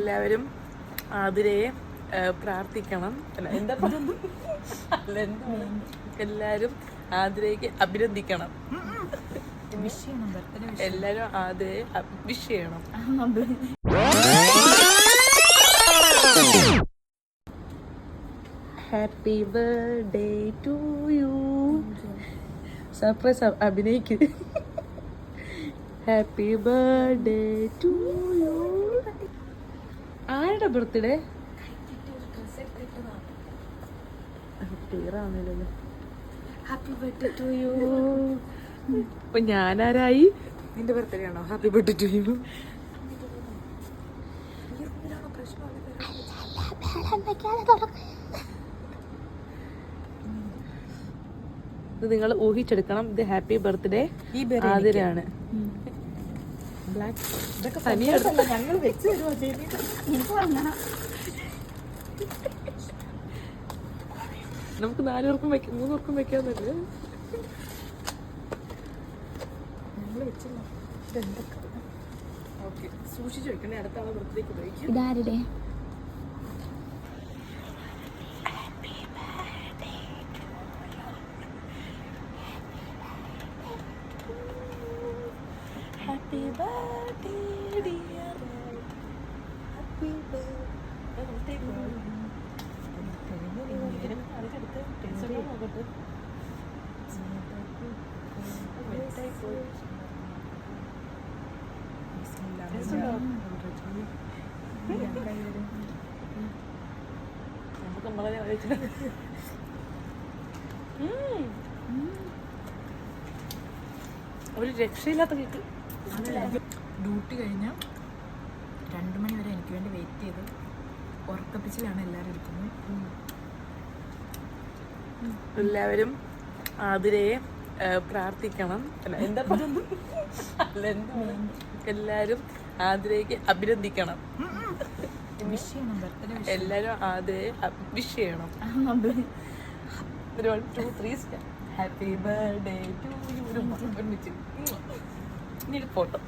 എല്ലാവരും ആതിരയെ പ്രാർത്ഥിക്കണം. അല്ല എന്താ എല്ലാരും ആതിരയ്ക്ക് അഭിനന്ദിക്കണം. എല്ലാരും ആതിരയെ വിഷ് ചെയ്യണം. Happy birthday to you. Surprise അഭിനയിക്ക്. Happy birthday to you. ആരുടെ ബർത്ത്ഡേ? ക്ലിയറാവുന്നില്ലല്ലോ. Happy birthday to you. അപ്പൊ ഞാനാരായി? നിന്റെ ബർത്ത്ഡേ ആണോ? Happy birthday to you. ഇത് നിങ്ങൾ ഊഹിച്ചെടുക്കണം. ഇത് ഹാപ്പി ബർത്ത്ഡേ ആതിരയാണ്. നമുക്ക് 4 പേർക്കും വെക്കാം, 3 പേർക്കും വെക്കാന്നല്ലേ. സൂക്ഷിച്ചു വെക്കണേ, അടുത്ത ആളെ ബർത്ത്ഡേക്ക് ഉപയോഗിക്കും. ഇതാരുടെ? Happy birthday dear. Happy birthday. ഒരു രക്ഷയില്ലാത്ത കേക്ക്. ഡ്യൂട്ടി കഴിഞ്ഞ 2 മണി വരെ എനിക്ക് വേണ്ടി വെയിറ്റ് ചെയ്ത് ഉറക്കപ്പിച്ചിലാണ് എല്ലാവരും ഇരിക്കുന്നത്. എല്ലാവരും ആതിരയെ പ്രാർത്ഥിക്കണം. അല്ല എന്താ എല്ലാരും ആതിരയ്ക്ക് അഭിനന്ദിക്കണം. എല്ലാരും ആതിരയെ വിഷ് ചെയ്യണം. 1 2 3 ഹാപ്പി ബർത്ത്ഡേ ടു യു. ഒരുമിച്ച് ഇനി ഒരു ഫോട്ടോ.